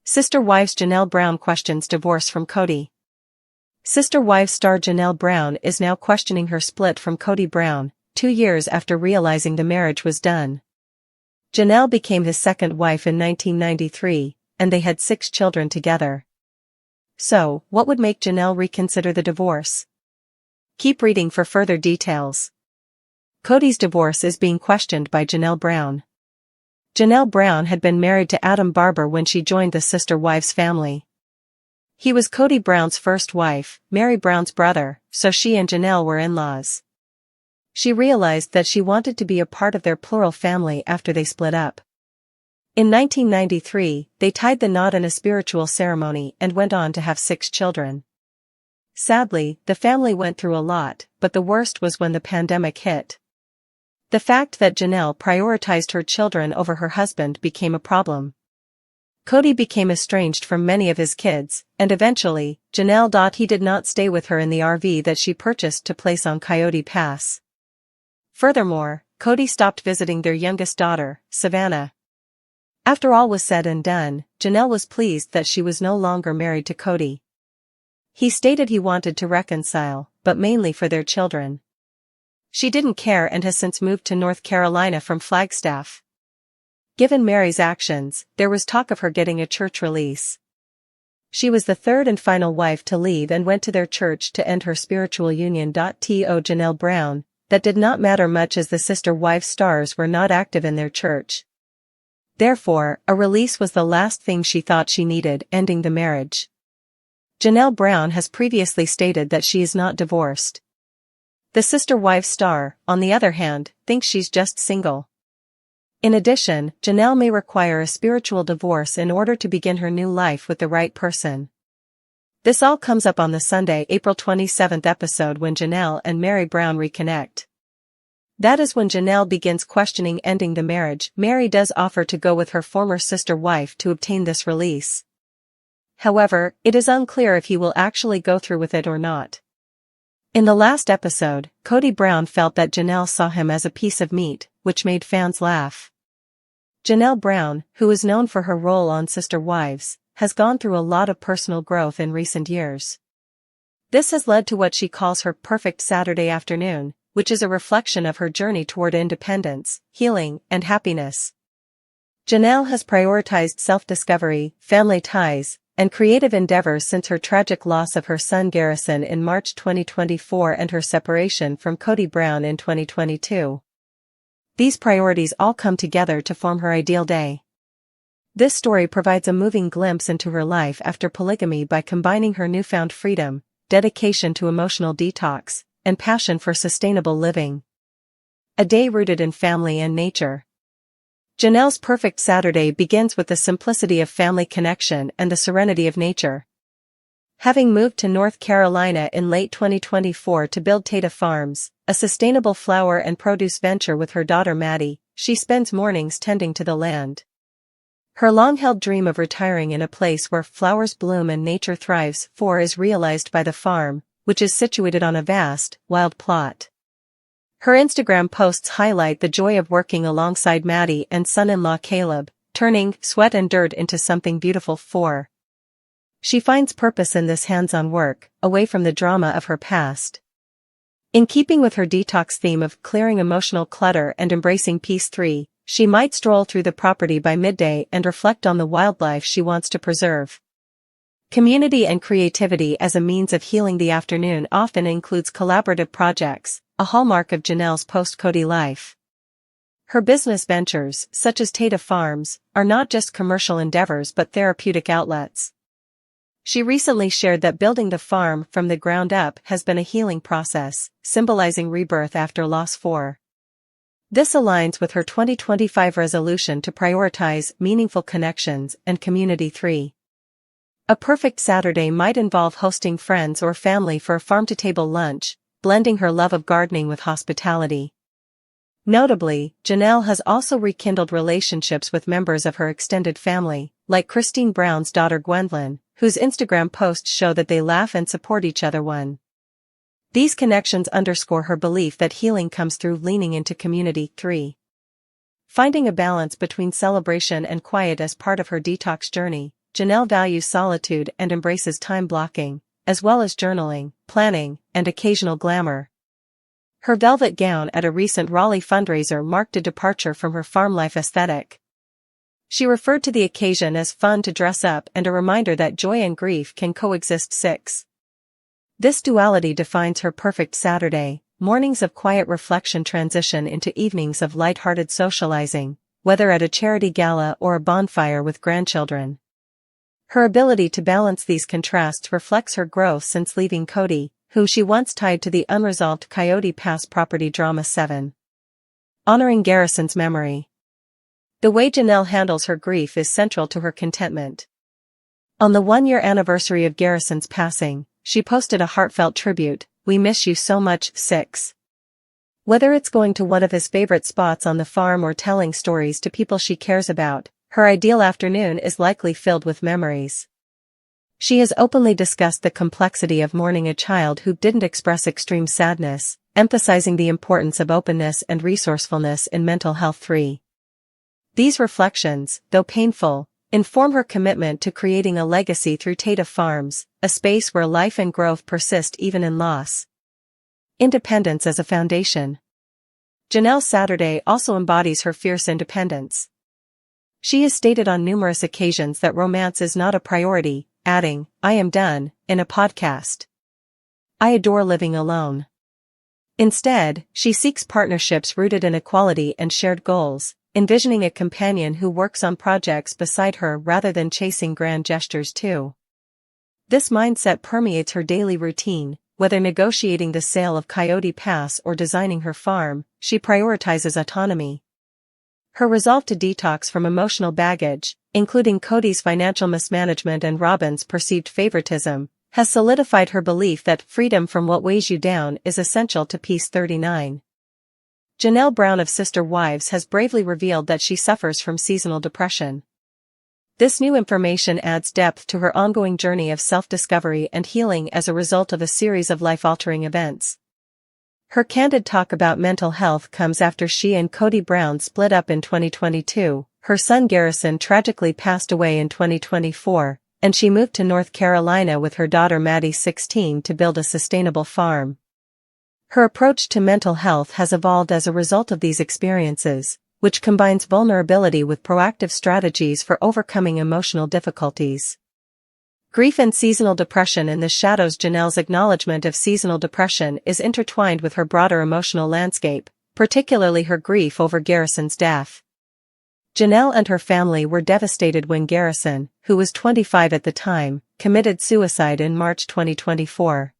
Sister Wives Janelle Brown questions divorce from Kody. Sister Wives star Janelle Brown is now questioning her split from Kody Brown, 2 years after realizing the marriage was done. Janelle became his second wife in 1993, and they had 6 children together. So, what would make Janelle reconsider the divorce? Keep reading for further details. Kody's divorce is being questioned by Janelle Brown. Janelle Brown had been married to Adam Barber when she joined the Sister Wives family. He was Kody Brown's first wife, Mary Brown's brother, so she and Janelle were in-laws. She realized that she wanted to be a part of their plural family after they split up. In 1993, they tied the knot in a spiritual ceremony and went on to have 6 children. Sadly, the family went through a lot, but the worst was when the pandemic hit. The fact that Janelle prioritized her children over her husband became a problem. Kody became estranged from many of his kids, and eventually, Janelle. He did not stay with her in the RV that she purchased to place on Coyote Pass. Furthermore, Kody stopped visiting their youngest daughter, Savannah. After all was said and done, Janelle was pleased that she was no longer married to Kody. He stated he wanted to reconcile, but mainly for their children. She didn't care and has since moved to North Carolina from Flagstaff. Given Mary's actions, there was talk of her getting a church release. She was the third and final wife to leave and went to their church to end her spiritual union. To Janelle Brown, that did not matter much as the Sister Wives stars were not active in their church. Therefore, a release was the last thing she thought she needed, ending the marriage. Janelle Brown has previously stated that she is not divorced. The Sister Wives star, on the other hand, thinks she's just single. In addition, Janelle may require a spiritual divorce in order to begin her new life with the right person. This all comes up on the Sunday, April 27th episode when Janelle and Mary Brown reconnect. That is when Janelle begins questioning ending the marriage. Mary does offer to go with her former sister wife to obtain this release. However, it is unclear if he will actually go through with it or not. In the last episode, Kody Brown felt that Janelle saw him as a piece of meat, which made fans laugh. Janelle Brown, who is known for her role on Sister Wives, has gone through a lot of personal growth in recent years. This has led to what she calls her perfect Saturday afternoon, which is a reflection of her journey toward independence, healing, and happiness. Janelle has prioritized self-discovery, family ties, and creative endeavors since her tragic loss of her son Garrison in March 2024 and her separation from Kody Brown in 2022. These priorities all come together to form her ideal day. This story provides a moving glimpse into her life after polygamy by combining her newfound freedom, dedication to emotional detox, and passion for sustainable living. A day rooted in family and nature. Janelle's perfect Saturday begins with the simplicity of family connection and the serenity of nature. Having moved to North Carolina in late 2024 to build Tata Farms, a sustainable flower and produce venture with her daughter Maddie, she spends mornings tending to the land. Her long-held dream of retiring in a place where flowers bloom and nature thrives is realized by the farm, which is situated on a vast, wild plot. Her Instagram posts highlight the joy of working alongside Maddie and son-in-law Caleb, turning sweat and dirt into something beautiful. She finds purpose in this hands-on work, away from the drama of her past. In keeping with her detox theme of clearing emotional clutter and embracing peace, she might stroll through the property by midday and reflect on the wildlife she wants to preserve. Community and creativity as a means of healing. The afternoon often includes collaborative projects, a hallmark of Janelle's post-Kody life. Her business ventures, such as Tata Farms, are not just commercial endeavors but therapeutic outlets. She recently shared that building the farm from the ground up has been a healing process, symbolizing rebirth after loss. This aligns with her 2025 resolution to prioritize meaningful connections and community. A perfect Saturday might involve hosting friends or family for a farm-to-table lunch, blending her love of gardening with hospitality. Notably, Janelle has also rekindled relationships with members of her extended family, like Christine Brown's daughter Gwendolyn, whose Instagram posts show that they laugh and support each other. These connections underscore her belief that healing comes through leaning into community. Finding a balance between celebration and quiet as part of her detox journey, Janelle values solitude and embraces time blocking, as well as journaling, planning, and occasional glamour. Her velvet gown at a recent Raleigh fundraiser marked a departure from her farm life aesthetic. She referred to the occasion as fun to dress up and a reminder that joy and grief can coexist. 6. This duality defines her perfect Saturday. Mornings of quiet reflection transition into evenings of light-hearted socializing, whether at a charity gala or a bonfire with grandchildren. Her ability to balance these contrasts reflects her growth since leaving Kody, who she once tied to the unresolved Coyote Pass property drama. 7. Honoring Garrison's memory. The way Janelle handles her grief is central to her contentment. On the 1-year anniversary of Garrison's passing, she posted a heartfelt tribute, "We miss you so much." 6. Whether it's going to one of his favorite spots on the farm or telling stories to people she cares about, her ideal afternoon is likely filled with memories. She has openly discussed the complexity of mourning a child who didn't express extreme sadness, emphasizing the importance of openness and resourcefulness in mental health. 3. These reflections, though painful, inform her commitment to creating a legacy through Tata Farms, a space where life and growth persist even in loss. Independence as a foundation. Janelle's Saturday also embodies her fierce independence. She has stated on numerous occasions that romance is not a priority, adding, "I am done," in a podcast. "I adore living alone." Instead, she seeks partnerships rooted in equality and shared goals, envisioning a companion who works on projects beside her rather than chasing grand gestures too. This mindset permeates her daily routine, whether negotiating the sale of Coyote Pass or designing her farm. She prioritizes autonomy. Her resolve to detox from emotional baggage, including Kody's financial mismanagement and Robyn's perceived favoritism, has solidified her belief that freedom from what weighs you down is essential to peace. 39. Janelle Brown of Sister Wives has bravely revealed that she suffers from seasonal depression. This new information adds depth to her ongoing journey of self-discovery and healing as a result of a series of life-altering events. Her candid talk about mental health comes after she and Kody Brown split up in 2022, her son Garrison tragically passed away in 2024, and she moved to North Carolina with her daughter Maddie 16 to build a sustainable farm. Her approach to mental health has evolved as a result of these experiences, which combines vulnerability with proactive strategies for overcoming emotional difficulties. Grief and seasonal depression in the shadows. Janelle's acknowledgement of seasonal depression is intertwined with her broader emotional landscape, particularly her grief over Garrison's death. Janelle and her family were devastated when Garrison, who was 25 at the time, committed suicide in March 2024.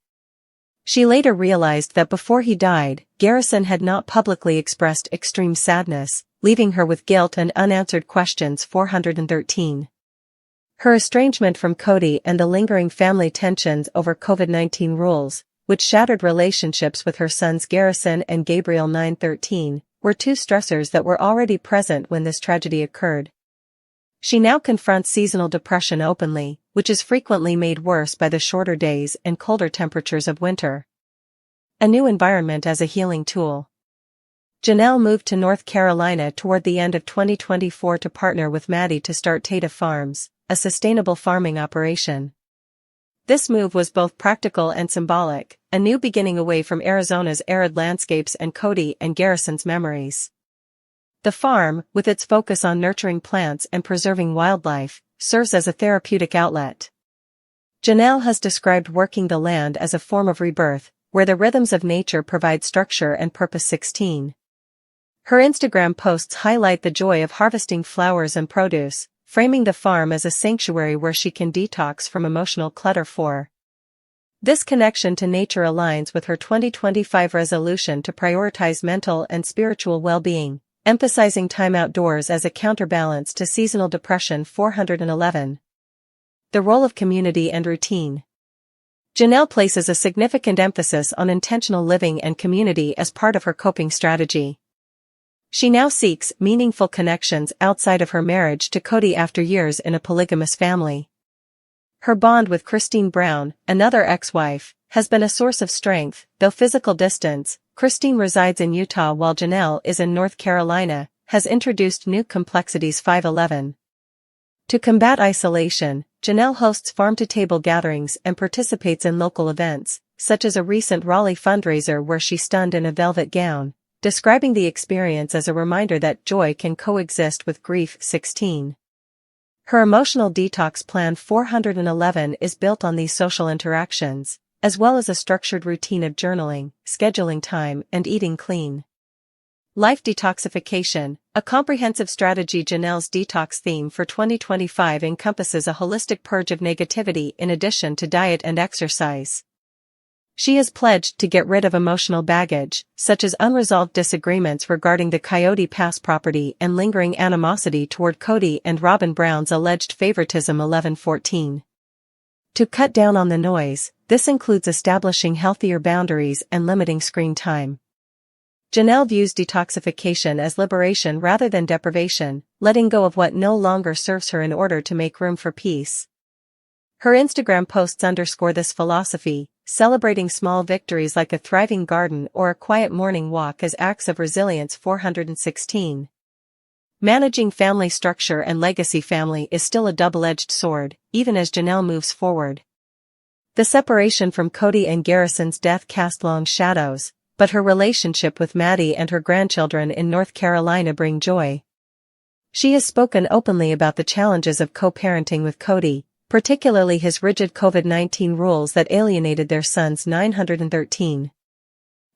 She later realized that before he died, Garrison had not publicly expressed extreme sadness, leaving her with guilt and unanswered questions. 413. Her estrangement from Kody and the lingering family tensions over COVID-19 rules, which shattered relationships with her sons Garrison and Gabriel 913, were two stressors that were already present when this tragedy occurred. She now confronts seasonal depression openly, which is frequently made worse by the shorter days and colder temperatures of winter. A new environment as a healing tool. Janelle moved to North Carolina toward the end of 2024 to partner with Maddie to start Tata Farms, a sustainable farming operation. This move was both practical and symbolic, a new beginning away from Arizona's arid landscapes and Kody and Garrison's memories. The farm, with its focus on nurturing plants and preserving wildlife, serves as a therapeutic outlet. Janelle has described working the land as a form of rebirth, where the rhythms of nature provide structure and purpose. 16. Her Instagram posts highlight the joy of harvesting flowers and produce, framing the farm as a sanctuary where she can detox from emotional clutter. 4. This connection to nature aligns with her 2025 resolution to prioritize mental and spiritual well-being, emphasizing time outdoors as a counterbalance to seasonal depression. 411. The role of community and routine. Janelle places a significant emphasis on intentional living and community as part of her coping strategy. She now seeks meaningful connections outside of her marriage to Kody after years in a polygamous family. Her bond with Christine Brown, another ex-wife, has been a source of strength, though physical distance, Christine resides in Utah while Janelle is in North Carolina, has introduced new complexities. 511. To combat isolation, Janelle hosts farm-to-table gatherings and participates in local events, such as a recent Raleigh fundraiser where she stunned in a velvet gown, describing the experience as a reminder that joy can coexist with grief. 16. Her emotional detox plan 411 is built on these social interactions, as well as a structured routine of journaling, scheduling time, and eating clean. Life detoxification, a comprehensive strategy. Janelle's detox theme for 2025 encompasses a holistic purge of negativity in addition to diet and exercise. She has pledged to get rid of emotional baggage, such as unresolved disagreements regarding the Kody Pass property and lingering animosity toward Kody and Robyn Brown's alleged favoritism. 11-14. To cut down on the noise, this includes establishing healthier boundaries and limiting screen time. Janelle views detoxification as liberation rather than deprivation, letting go of what no longer serves her in order to make room for peace. Her Instagram posts underscore this philosophy, celebrating small victories like a thriving garden or a quiet morning walk as acts of resilience. 416. Managing family structure and legacy. Family is still a double-edged sword, even as Janelle moves forward. The separation from Kody and Garrison's death cast long shadows, but her relationship with Maddie and her grandchildren in North Carolina bring joy. She has spoken openly about the challenges of co-parenting with Kody, particularly his rigid COVID-19 rules that alienated their sons. 913.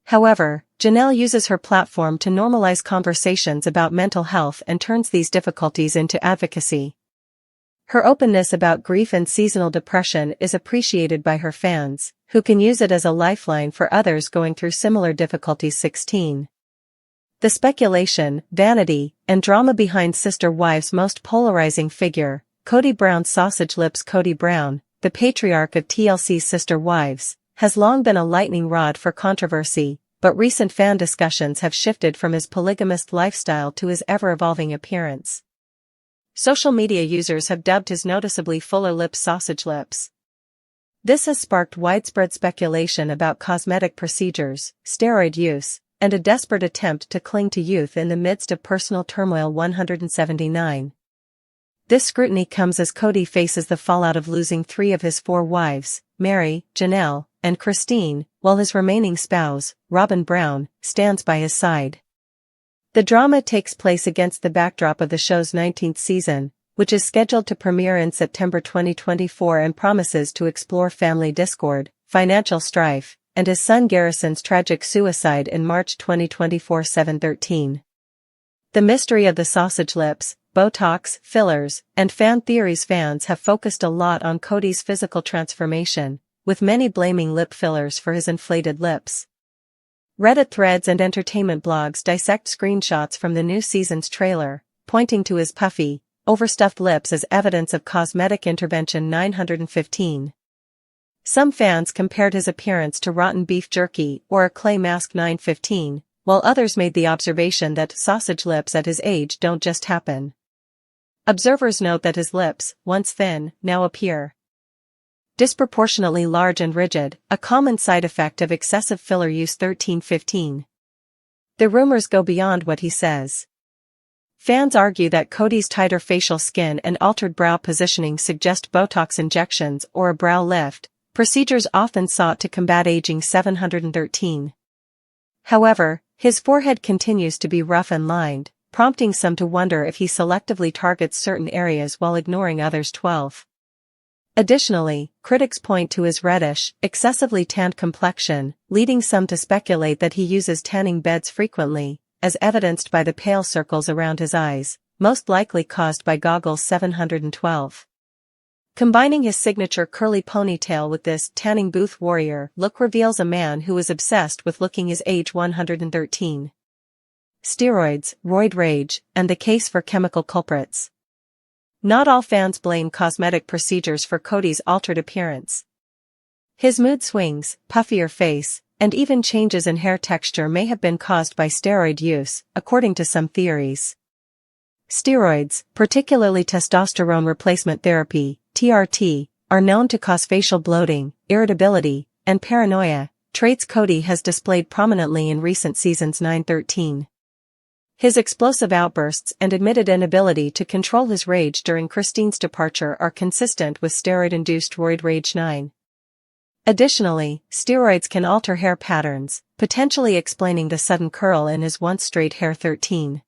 However, Janelle uses her platform to normalize conversations about mental health and turns these difficulties into advocacy. Her openness about grief and seasonal depression is appreciated by her fans, who can use it as a lifeline for others going through similar difficulties. 16. The speculation, vanity, and drama behind Sister Wife's most polarizing figure, Kody Brown's sausage lips. Kody Brown, the patriarch of TLC's Sister Wives, has long been a lightning rod for controversy, but recent fan discussions have shifted from his polygamous lifestyle to his ever-evolving appearance. Social media users have dubbed his noticeably fuller lips sausage lips. This has sparked widespread speculation about cosmetic procedures, steroid use, and a desperate attempt to cling to youth in the midst of personal turmoil. 179. This scrutiny comes as Kody faces the fallout of losing 3 of his 4 wives, Mary, Janelle, and Christine, while his remaining spouse, Robyn Brown, stands by his side. The drama takes place against the backdrop of the show's 19th season, which is scheduled to premiere in September 2024 and promises to explore family discord, financial strife, and his son Garrison's tragic suicide in March 2024. 713. The mystery of the sausage lips, Botox, fillers, and fan theories. Fans have focused a lot on Kody's physical transformation, with many blaming lip fillers for his inflated lips. Reddit threads and entertainment blogs dissect screenshots from the new season's trailer, pointing to his puffy, overstuffed lips as evidence of cosmetic intervention. 915. Some fans compared his appearance to rotten beef jerky or a clay mask. 915, while others made the observation that sausage lips at his age don't just happen. Observers note that his lips, once thin, now appear disproportionately large and rigid, a common side effect of excessive filler use. 1315. The rumors go beyond what he says. Fans argue that Kody's tighter facial skin and altered brow positioning suggest Botox injections or a brow lift, procedures often sought to combat aging. 713. However, his forehead continues to be rough and lined, prompting some to wonder if he selectively targets certain areas while ignoring others. 12. Additionally, critics point to his reddish, excessively tanned complexion, leading some to speculate that he uses tanning beds frequently, as evidenced by the pale circles around his eyes, most likely caused by goggles. 712. Combining his signature curly ponytail with this tanning booth warrior look reveals a man who is obsessed with looking his age. 113. Steroids, roid rage, and the case for chemical culprits. Not all fans blame cosmetic procedures for Kody's altered appearance. His mood swings, puffier face, and even changes in hair texture may have been caused by steroid use, according to some theories. Steroids, particularly testosterone replacement therapy, TRT, are known to cause facial bloating, irritability, and paranoia, traits Kody has displayed prominently in recent seasons. 913. His explosive outbursts and admitted inability to control his rage during Christine's departure are consistent with steroid-induced roid rage 9. Additionally, steroids can alter hair patterns, potentially explaining the sudden curl in his once straight hair 13.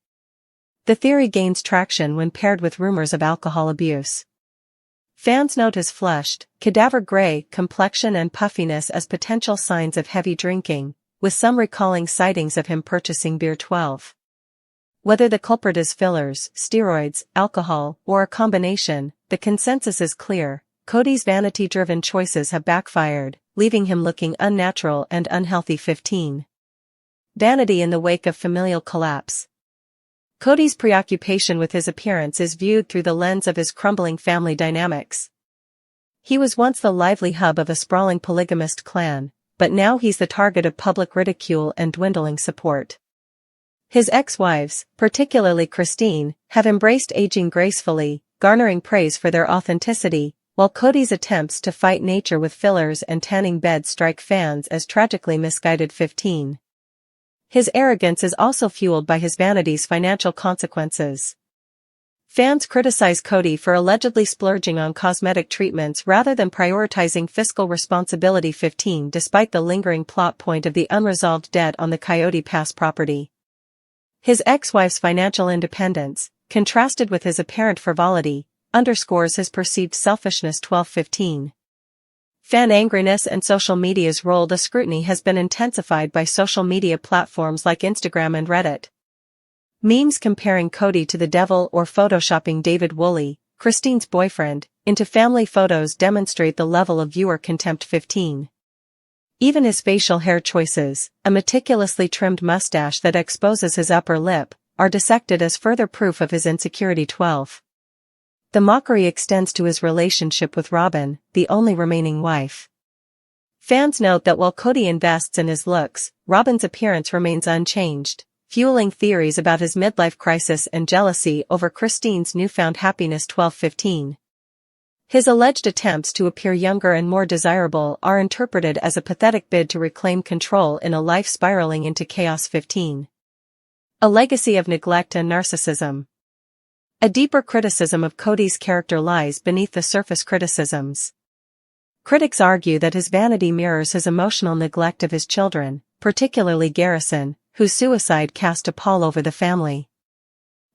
The theory gains traction when paired with rumors of alcohol abuse. Fans note his flushed, cadaver-gray complexion and puffiness as potential signs of heavy drinking, with some recalling sightings of him purchasing beer 12. Whether the culprit is fillers, steroids, alcohol, or a combination, the consensus is clear: Kody's vanity-driven choices have backfired, leaving him looking unnatural and unhealthy. 15. Vanity in the wake of familial collapse. Kody's preoccupation with his appearance is viewed through the lens of his crumbling family dynamics. He was once the lively hub of a sprawling polygamist clan, but now he's the target of public ridicule and dwindling support. His ex-wives, particularly Christine, have embraced aging gracefully, garnering praise for their authenticity, while Kody's attempts to fight nature with fillers and tanning beds strike fans as tragically misguided. 15. His arrogance is also fueled by his vanity's financial consequences. Fans criticize Kody for allegedly splurging on cosmetic treatments rather than prioritizing fiscal responsibility. 15. Despite the lingering plot point of the unresolved debt on the Coyote Pass property. His ex-wife's financial independence, contrasted with his apparent frivolity, underscores his perceived selfishness. 12-15. Fan angriness and social media's role. The scrutiny has been intensified by social media platforms like Instagram and Reddit. Memes comparing Kody to the devil or photoshopping David Woolley, Christine's boyfriend, into family photos demonstrate the level of viewer contempt. 15. Even his facial hair choices, a meticulously trimmed mustache that exposes his upper lip, are dissected as further proof of his insecurity. 12. The mockery extends to his relationship with Robyn, the only remaining wife. Fans note that while Kody invests in his looks, Robyn's appearance remains unchanged, fueling theories about his midlife crisis and jealousy over Christine's newfound happiness. 12-15. His alleged attempts to appear younger and more desirable are interpreted as a pathetic bid to reclaim control in a life spiraling into chaos. 15. A legacy of neglect and narcissism. A deeper criticism of Kody's character lies beneath the surface criticisms. Critics argue that his vanity mirrors his emotional neglect of his children, particularly Garrison, whose suicide cast a pall over the family.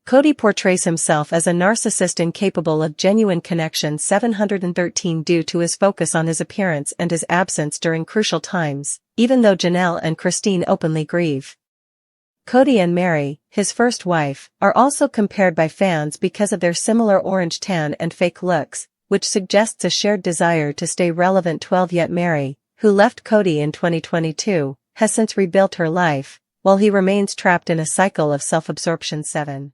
Kody portrays himself as a narcissist incapable of genuine connection. 713 due to his focus on his appearance and his absence during crucial times, even though Janelle and Christine openly grieve. Kody and Mary, his first wife, are also compared by fans because of their similar orange tan and fake looks, which suggests a shared desire to stay relevant. 12. Yet Mary, who left Kody in 2022, has since rebuilt her life, while he remains trapped in a cycle of self-absorption. 7.